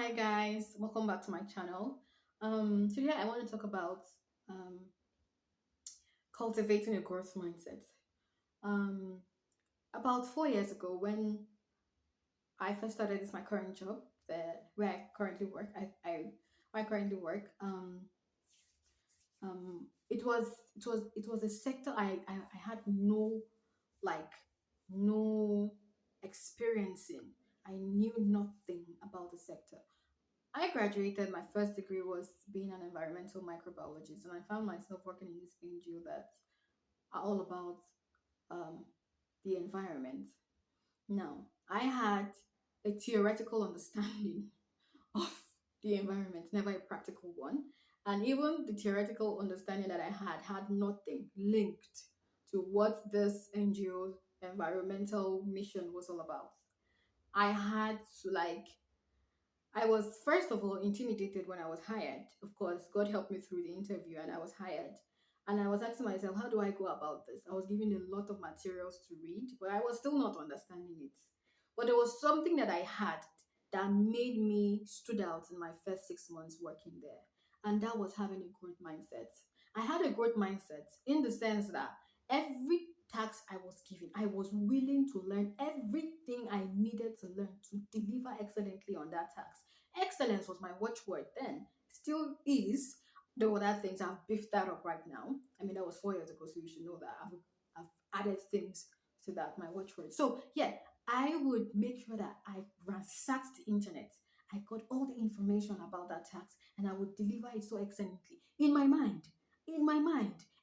Hi guys, welcome back to my channel. Today I want to talk about um, cultivating a growth mindset. Um, about 4 years ago, when I first started this my current job, where I currently work, where I currently work. It was a sector I had like no experience in. I knew nothing about the sector. I graduated, my first degree was being an environmental microbiologist, and I found myself working in this NGO that are all about um, the environment. Now, I had a theoretical understanding of the environment, never a practical one. And even the theoretical understanding that I had nothing linked to what this NGO environmental mission was all about. I had to I was first of all intimidated when I was hired. Of course, God helped me through the interview and I was hired. And I was asking myself, how do I go about this? I was given a lot of materials to read, but I was still not understanding it. But there was something that I had that made me stood out in my first 6 months working there. And that was having a growth mindset. I had a growth mindset in the sense that every task I was given, I was willing to learn everything I needed to learn to deliver excellently on that task. Excellence was my watchword then, still is. There were other things I've beefed that up right now. I mean, that was 4 years ago, so you should know that I've added things to that, my watchword. So, yeah, I would make sure that I ransacked the internet. I got all the information about that task and I would deliver it so excellently. In my mind,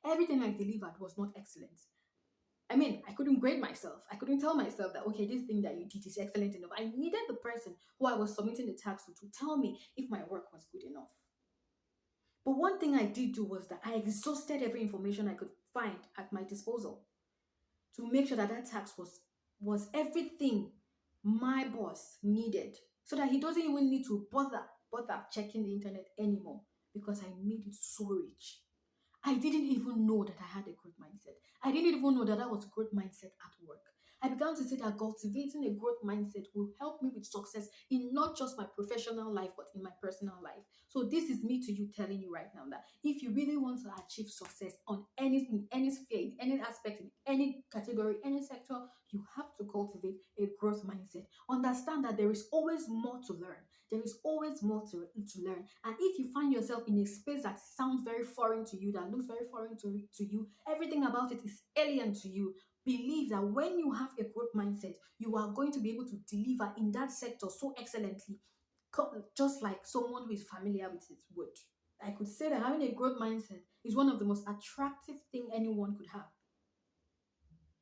everything I delivered was not excellent. I mean, I couldn't grade myself. I couldn't tell myself that, okay, this thing that you did is excellent enough. I needed the person who I was submitting the task to tell me if my work was good enough. But one thing I did do was that I exhausted every information I could find at my disposal to make sure that that task was everything my boss needed, so that he doesn't even need to bother checking the internet anymore, because I made it so rich. I didn't even know that I had a growth mindset. I didn't even know that that was a growth mindset at work. I began to see that cultivating a growth mindset will help me with success in not just my professional life, but in my personal life. So this is me to you telling you right now that if you really want to achieve success on in any sphere, in any aspect, in any category, any sector, you have to cultivate a growth mindset. Understand that there is always more to learn. There is always more to learn. And if you find yourself in a space that sounds very foreign to you, that looks very foreign to you, everything about it is alien to you, believe that when you have a growth mindset, you are going to be able to deliver in that sector so excellently, just like someone who is familiar with it would. I could say that having a growth mindset is one of the most attractive thing anyone could have,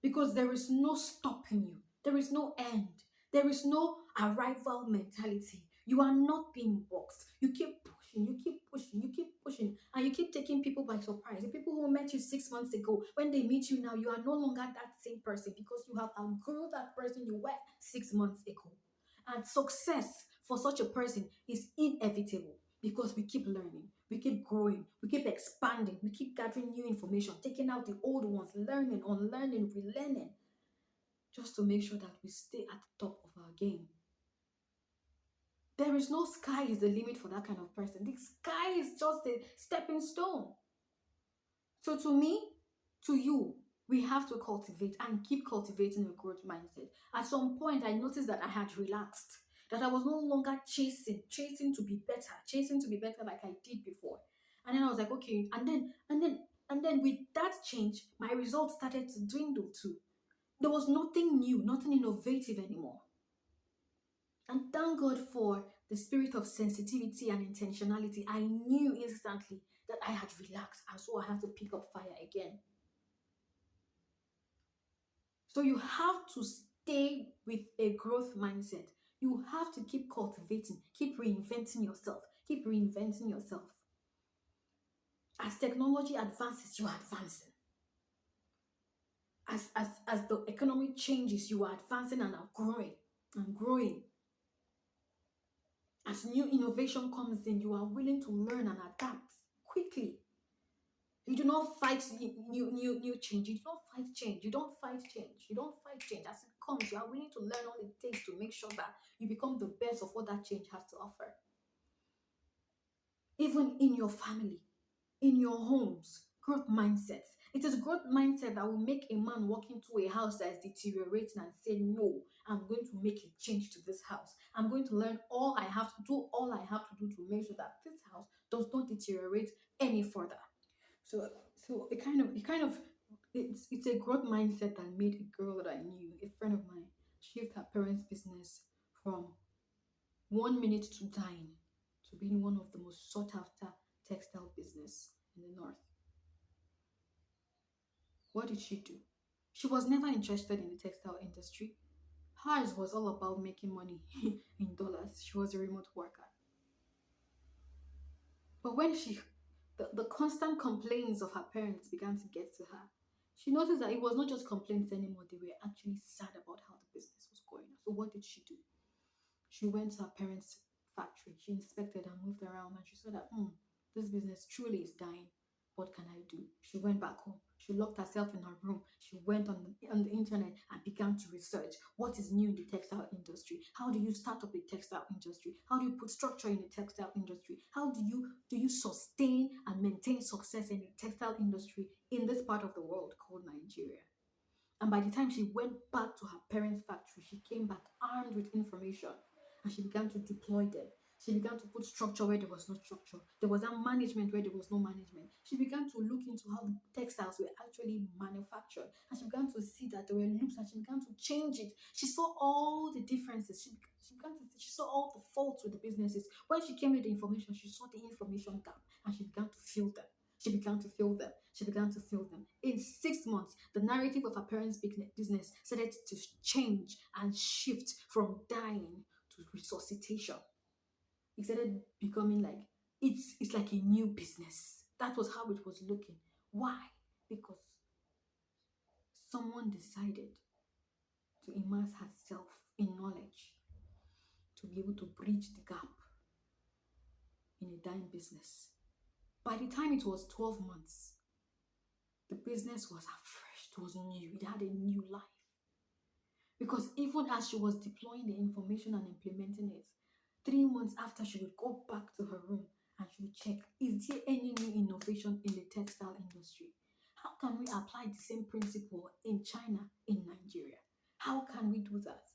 because there is no stopping you. There is no end. There is no arrival mentality. You are not being boxed. You keep pushing, you keep pushing, you keep pushing, and you keep taking people by surprise. The people who met you 6 months ago, when they meet you now, you are no longer that same person, because you have outgrown that person you were 6 months ago. And success for such a person is inevitable, because we keep learning, we keep growing, we keep expanding, we keep gathering new information, taking out the old ones, learning, unlearning, relearning, just to make sure that we stay at the top of our game. There is no sky is the limit for that kind of person. The sky is just a stepping stone. So to me, to you, we have to cultivate and keep cultivating a growth mindset. At some point, I noticed that I had relaxed, that I was no longer chasing to be better, chasing to be better like I did before. And then I was like, okay, and then with that change, my results started to dwindle too. There was nothing new, nothing innovative anymore. And thank God for the spirit of sensitivity and intentionality. I knew instantly that I had relaxed, and so I had to pick up fire again. So you have to stay with a growth mindset. You have to keep cultivating, keep reinventing yourself, keep reinventing yourself. As technology advances, you are advancing. As the economy changes, you are advancing and are growing and growing. As new innovation comes in, you are willing to learn and adapt quickly. You do not fight new change. You do not fight change. You don't fight change. You don't fight change. As it comes, you are willing to learn all it takes to make sure that you become the best of what that change has to offer. even in your family, in your homes. Growth mindsets. It is growth mindset that will make a man walk into a house that is deteriorating and say, no, I'm going to make a change to this house. I'm going to learn all I have to do, all I have to do to make sure that this house does not deteriorate any further. So it's a growth mindset that made a girl that I knew, a friend of mine, shift her parents' business from 1 minute to dying to being one of the most sought after textile business in the north. What did she do? She was never interested in the textile industry. Hers was all about making money in dollars. She was a remote worker. But when the constant complaints of her parents began to get to her, she noticed that it was not just complaints anymore. They were actually sad about how the business was going. So what did she do? She went to her parents' factory. She inspected and moved around, and she saw that this business truly is dying. What can I do? She went back home. She locked herself in her room. She went on the internet and began to research what is new in the textile industry. How do you start up a textile industry? How do you put structure in the textile industry? How do you sustain and maintain success in the textile industry in this part of the world called Nigeria? And by the time she went back to her parents' factory, she came back armed with information and she began to deploy them. She began to put structure where there was no structure. There was a management where there was no management. She began to look into how the textiles were actually manufactured. And she began to see that there were loops and she began to change it. She saw all the differences. She saw all the faults with the businesses. When she came with the information, she saw the information gap and she began to fill them. She began to fill them. She began to fill them. In 6 months, the narrative of her parents' business started to change and shift from dying to resuscitation. It started becoming like it's like a new business. That was how it was looking. Why? Because someone decided to immerse herself in knowledge to be able to bridge the gap in a dying business. By the time it was 12 months, the business was fresh, it was new, it had a new life. Because even as she was deploying the information and implementing it, 3 months after, she would go back to her room and she would check, is there any new innovation in the textile industry? How can we apply the same principle in China, in Nigeria? How can we do that?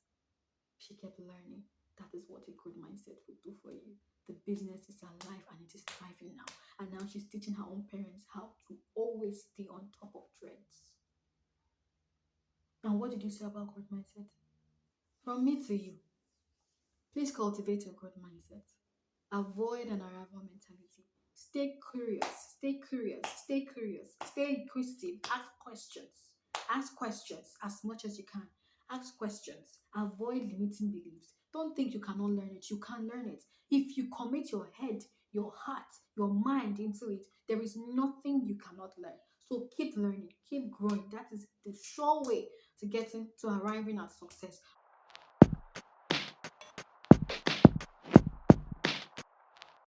She kept learning. That is what a good mindset will do for you. The business is alive and it is thriving now. And now she's teaching her own parents how to always stay on top of trends. And what did you say about growth mindset? From me to you, please cultivate your growth mindset. Avoid an arrival mentality. Stay curious, stay curious, stay curious, stay inquisitive. Ask questions. Ask questions as much as you can. Ask questions. Avoid limiting beliefs. Don't think you cannot learn it. You can learn it. If you commit your head, your heart, your mind into it, there is nothing you cannot learn. So keep learning, keep growing. That is the sure way to getting to arriving at success.